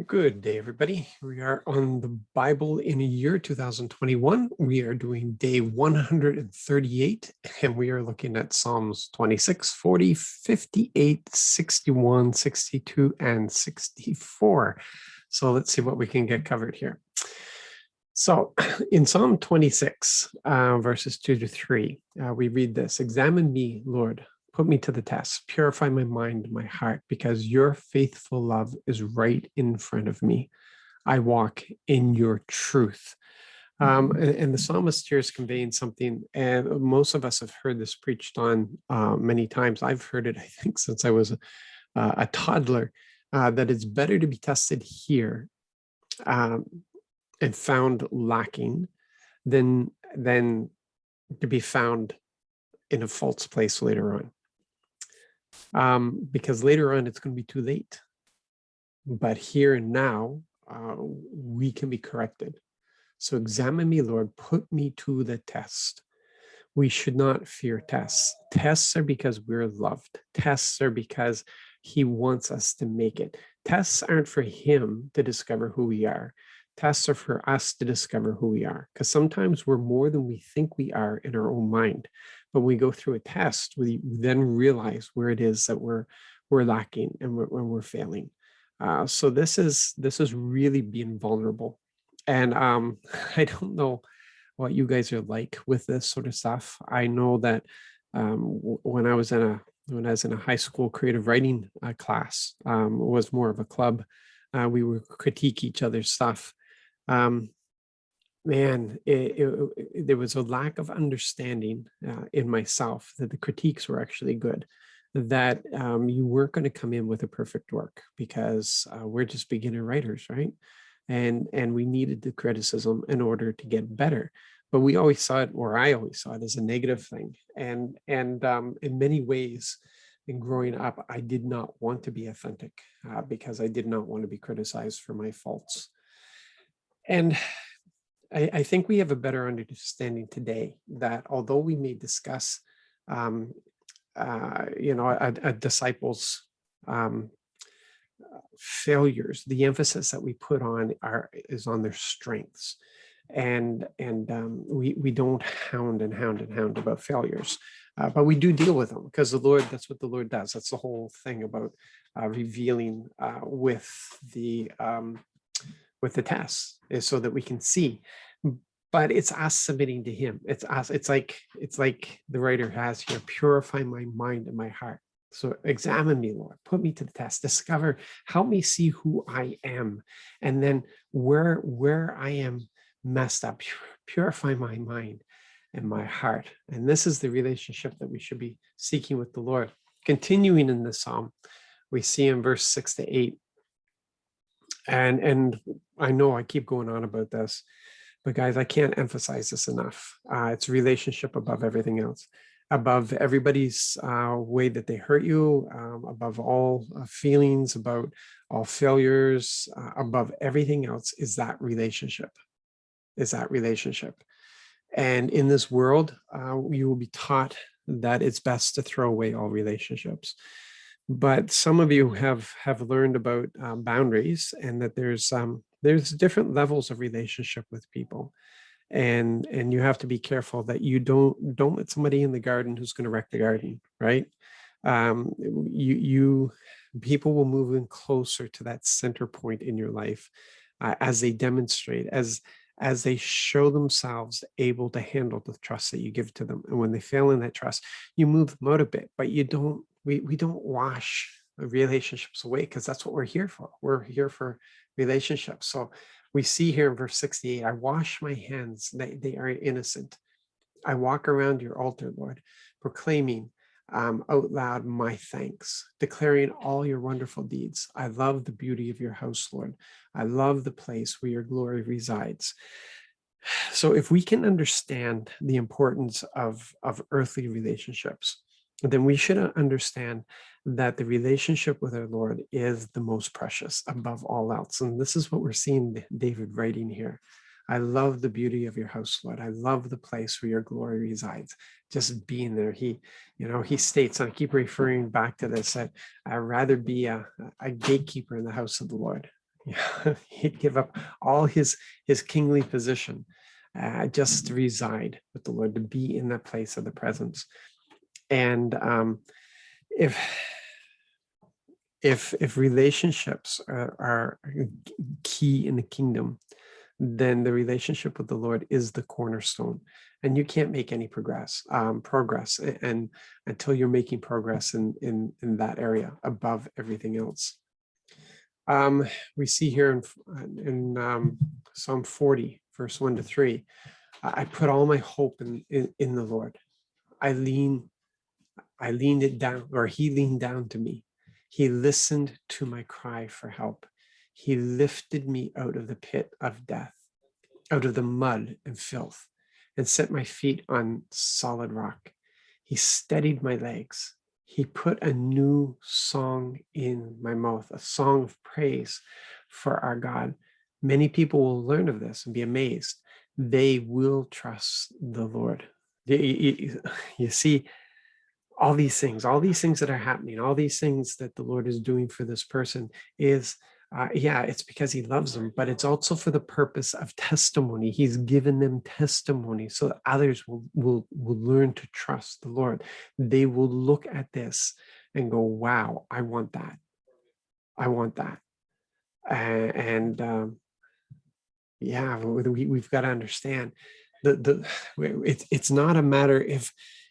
Good day, everybody. We are on the Bible in a year 2021. We are doing day 138, and we are looking at Psalms 26, 40, 58, 61, 62, and 64. So let's see what we can get covered here. So in Psalm 26, verses 2 to 3, we read this: "Examine me, Lord. Put me to the test, purify my mind and my heart, because your faithful love is right in front of me. I walk in your truth." And the psalmist here is conveying something, and most of us have heard this preached on many times. I've heard it, I think, since I was a toddler, that it's better to be tested here um, and found lacking than to be found in a false place later on. Because later on it's going to be too late. But here and now, we can be corrected. So examine me, Lord, put me to the test. We should not fear tests. Tests are because we're loved. Tests are because he wants us to make it. Tests aren't for him to discover who we are. Tests are for us to discover who we are, because sometimes we're more than we think we are in our own mind. But when we go through a test, we then realize where it is that we're lacking and when we're failing. So this is really being vulnerable. And I don't know what you guys are like with this sort of stuff. I know that when I was in a high school creative writing class, was more of a club. We would critique each other's stuff. Man, there was a lack of understanding in myself that the critiques were actually good, that you weren't going to come in with a perfect work, because we're just beginner writers, right? And we needed the criticism in order to get better. But we always saw it, or I always saw it, as a negative thing. And in many ways, in growing up, I did not want to be authentic because I did not want to be criticized for my faults. And I think we have a better understanding today that although we may discuss, a disciple's failures, the emphasis that we put on is on their strengths, and we don't hound about failures, but we do deal with them, because that's what the Lord does. That's the whole thing about revealing with the tests, is so that we can see. But it's us submitting to him. It's us. It's like the writer has here: purify my mind and my heart. So examine me, Lord, put me to the test, discover, help me see who I am, and then where I am messed up, purify my mind and my heart. And this is the relationship that we should be seeking with the Lord. Continuing in the psalm, we see in verse 6 to 8, and I know I keep going on about this, but guys, I can't emphasize this enough. It's relationship above everything else, above everybody's way that they hurt you, above all feelings, about all failures, above everything else is that relationship. And in this world, you will be taught that it's best to throw away all relationships. But some of you have learned about boundaries, and that there's different levels of relationship with people, and you have to be careful that you don't let somebody in the garden who's going to wreck the garden, right? People will move in closer to that center point in your life as they demonstrate, as they show themselves able to handle the trust that you give to them. And when they fail in that trust, you move them out a bit, but we don't wash relationships away, because that's what we're here for. We're here for relationships. So we see here in verse 68, I wash my hands, they are innocent. I walk around your altar, Lord, proclaiming out loud my thanks, declaring all your wonderful deeds. I love the beauty of your house, Lord. I love the place where your glory resides. So if we can understand the importance of earthly relationships, then we should understand that the relationship with our Lord is the most precious above all else. And this is what we're seeing David writing here. I love the beauty of your house, Lord. I love the place where your glory resides. Just being there. He states, and I keep referring back to this, that I'd rather be a gatekeeper in the house of the Lord. Yeah, he'd give up all his kingly position just to reside with the Lord, to be in that place of the presence. And if if relationships are key in the kingdom, then the relationship with the Lord is the cornerstone, and you can't make any progress, and until you're making progress in that area above everything else. We see here in Psalm 40, verse 1-3, I put all my hope in the Lord. I leaned it down, or he leaned down to me. He listened to my cry for help. He lifted me out of the pit of death, out of the mud and filth, and set my feet on solid rock. He steadied my legs. He put a new song in my mouth, a song of praise for our God. Many people will learn of this and be amazed. They will trust the Lord. You see, all these things that are happening, all these things that the Lord is doing for this person is, it's because he loves them, but it's also for the purpose of testimony. He's given them testimony so that others will learn to trust the Lord. They will look at this and go, wow, I want that. I want that. We've got to understand it's not a matter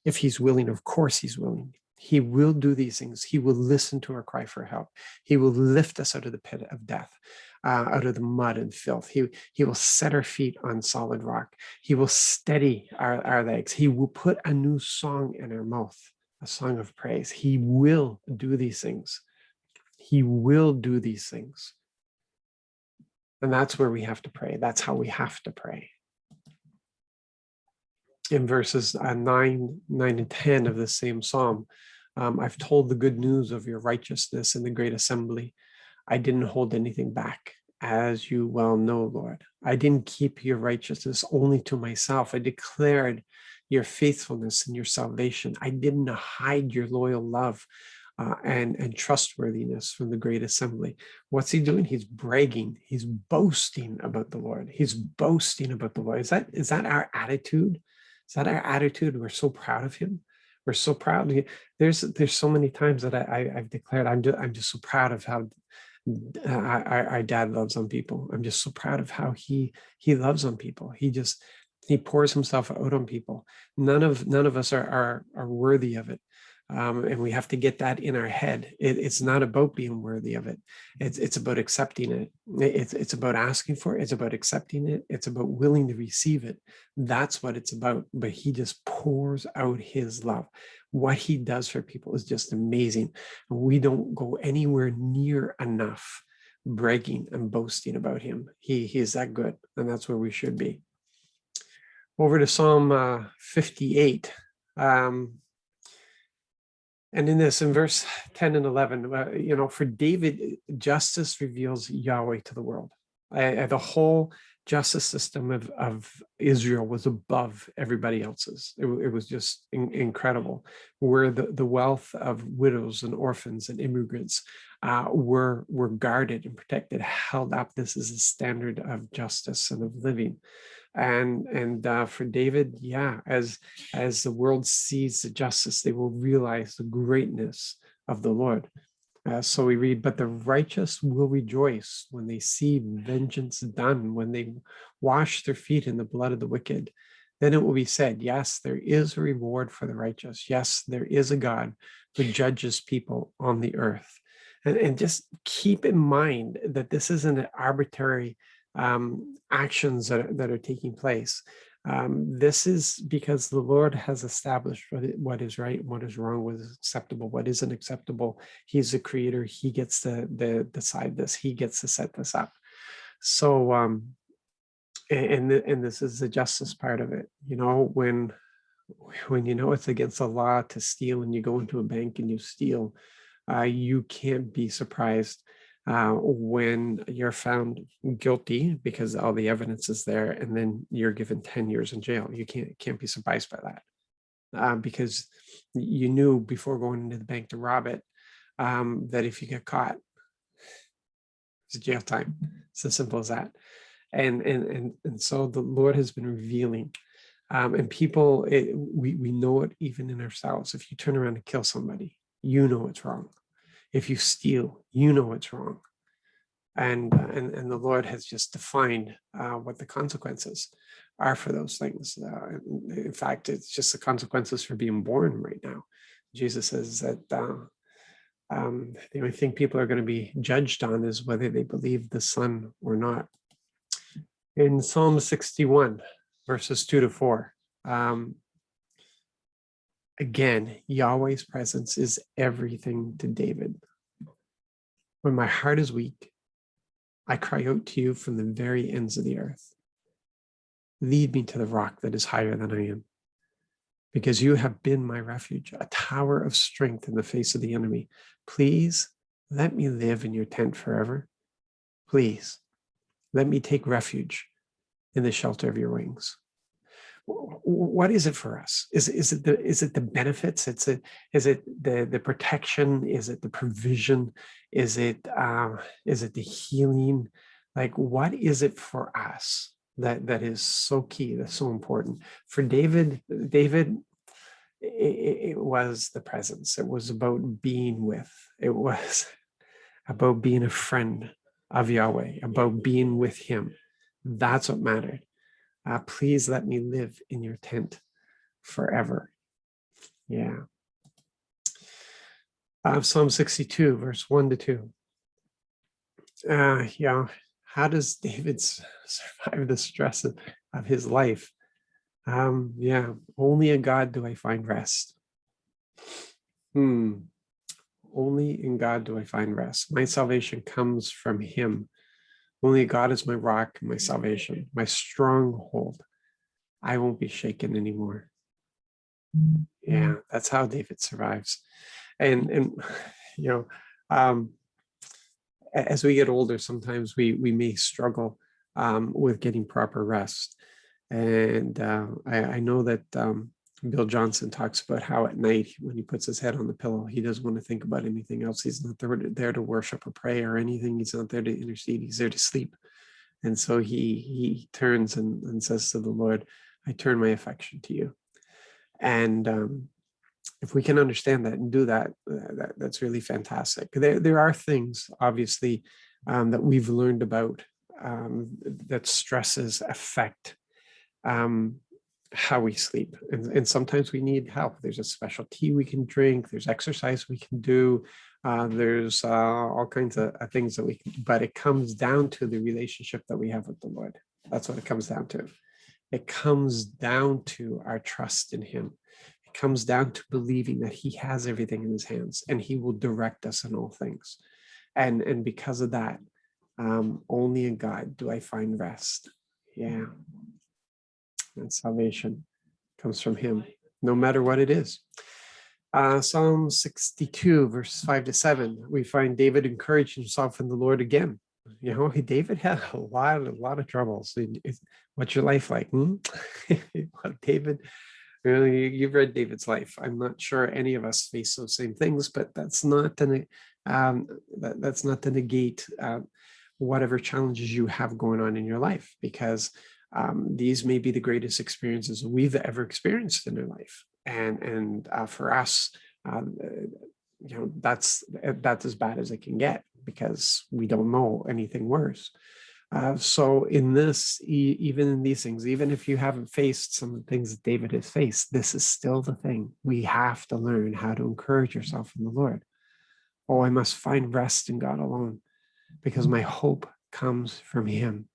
if he's willing. Of course he's willing. He will do these things. He will listen to our cry for help. He will lift us out of the pit of death, out of the mud and filth. He will set our feet on solid rock. He will steady our legs. He will put a new song in our mouth, a song of praise. He will do these things. He will do these things. And that's where we have to pray. That's how we have to pray. In verses 9 and 10 of the same psalm, I've told the good news of your righteousness in the great assembly. I didn't hold anything back, as you well know, Lord. I didn't keep your righteousness only to myself. I declared your faithfulness and your salvation. I didn't hide your loyal love and trustworthiness from the great assembly. What's he doing? He's bragging. He's boasting about the Lord. He's boasting about the Lord. Is that our attitude? Is that our attitude? We're so proud of him. We're so proud. There's so many times that I've declared, I'm just so proud of how our dad loves on people. I'm just so proud of how he loves on people. He pours himself out on people. None of us are worthy of it. And we have to get that in our head. It's not about being worthy of it. It's about accepting it. It's about asking for it. It's about accepting it. It's about willing to receive it. That's what it's about. But he just pours out his love. What he does for people is just amazing. We don't go anywhere near enough bragging and boasting about him. He is that good, and that's where we should be. Over to Psalm 58. And in verse 10 and 11, for David, justice reveals Yahweh to the world. The whole justice system of Israel was above everybody else's. It was just incredible, where the wealth of widows and orphans and immigrants were guarded and protected, held up. This is a standard of justice and of living. And for David, as the world sees the justice, they will realize the greatness of the Lord. So we read, but the righteous will rejoice when they see vengeance done, when they wash their feet in the blood of the wicked. Then it will be said, yes, there is a reward for the righteous. Yes, there is a God who judges people on the earth. And just keep in mind that this isn't an arbitrary actions that are taking place. This is because the Lord has established what is right, what is wrong, what is acceptable, what isn't acceptable. He's the creator. He gets to decide this. He gets to set this up. So, and this is the justice part of it. When it's against the law to steal, and you go into a bank and you steal, you can't be surprised when you're found guilty, because all the evidence is there, and then you're given 10 years in jail. You can't be surprised by that, because you knew before going into the bank to rob it that if you get caught, Do you have time? It's as simple as that. And so the Lord has been revealing, and people, we know it even in ourselves. If you turn around and kill somebody, you know it's wrong. If you steal, you know it's wrong. And the Lord has just defined what the consequences are for those things. In fact, it's just the consequences for being born right now. Jesus says that the only thing people are going to be judged on is whether they believe the Son or not. In Psalm 61, verses 2-4, again, Yahweh's presence is everything to David. When my heart is weak, I cry out to you from the very ends of the earth. Lead me to the rock that is higher than I am, because you have been my refuge, a tower of strength in the face of the enemy. Please let me live in your tent forever. Please let me take refuge in the shelter of your wings. What is it for us? Is it the benefits? Is it the protection? Is it the provision? Is it the healing? Like, what is it for us that is so key, that's so important? For David, it was the presence. It was about being with. It was about being a friend of Yahweh, about being with him. That's what mattered. Please let me live in your tent forever. Yeah. Psalm 62, verse 1-2. Yeah. How does David survive the stress of his life? Yeah. Only in God do I find rest. Only in God do I find rest. My salvation comes from him. Only God is my rock, my salvation, my stronghold. I won't be shaken anymore. Yeah, that's how David survives. And you know, as we get older, sometimes we may struggle with getting proper rest. And I know that Bill Johnson talks about how at night, when he puts his head on the pillow, he doesn't want to think about anything else. He's not there to worship or pray or anything. He's not there to intercede. He's there to sleep. And so he turns and says to the Lord, I turn my affection to you. And if we can understand that and do that, that's really fantastic. There are things, obviously, that we've learned about that stresses affect how we sleep. And sometimes we need help. There's a special tea we can drink. There's exercise we can do. There's all kinds of things that we can do. But it comes down to the relationship that we have with the Lord. That's what it comes down to. It comes down to our trust in him. It comes down to believing that he has everything in his hands and he will direct us in all things. And because of that, only in God do I find rest. Yeah. And salvation comes from him, no matter what it is. Psalm 62, verse 5-7, we find David encouraged himself in the Lord again. You know, David had a lot of troubles. What's your life like? David, you've read David's life. I'm not sure any of us face those same things, but that's not to negate whatever challenges you have going on in your life, because these may be the greatest experiences we've ever experienced in our life. And for us, that's as bad as it can get, because we don't know anything worse. So in this, even in these things, even if you haven't faced some of the things that David has faced, this is still the thing. We have to learn how to encourage yourself in the Lord. Oh, I must find rest in God alone, because my hope comes from him.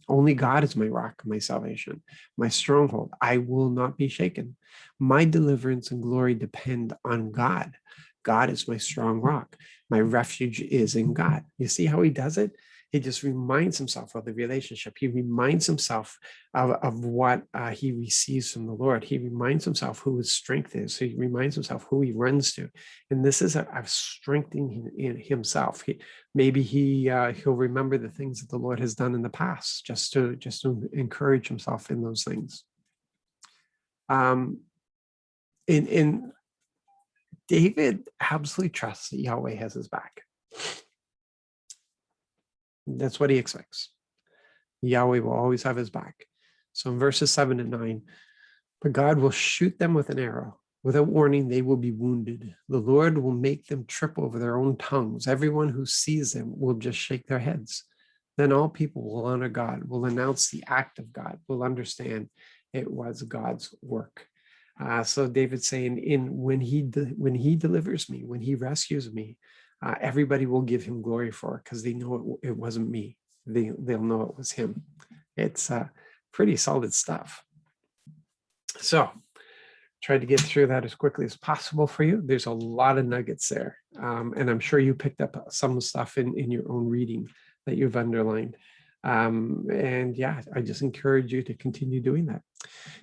Only God is my rock, my salvation, my stronghold. I will not be shaken. My deliverance and glory depend on God. God is my strong rock. My refuge is in God. You see how he does it? He just reminds himself of the relationship. He reminds himself of what he receives from the Lord. He reminds himself who his strength is. He reminds himself who he runs to. And this is a strengthening in himself. He'll remember the things that the Lord has done in the past, just to encourage himself in those things. In David absolutely trusts that Yahweh has his back. That's what he expects. Yahweh will always have his back. So in verses 7 and 9, but God will shoot them with an arrow. Without warning, they will be wounded. The Lord will make them trip over their own tongues. Everyone who sees them will just shake their heads. Then all people will honor God, will announce the act of God, will understand it was God's work. So David's saying, when he delivers me, when he rescues me, everybody will give him glory for it because they know it wasn't me. They'll know it was him. It's pretty solid stuff. So tried to get through that as quickly as possible for you. There's a lot of nuggets there. And I'm sure you picked up some stuff in your own reading that you've underlined. And yeah, I just encourage you to continue doing that.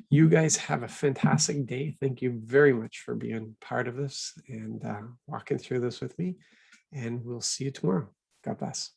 You guys have a fantastic day. Thank you very much for being part of this and walking through this with me. And we'll see you tomorrow. God bless.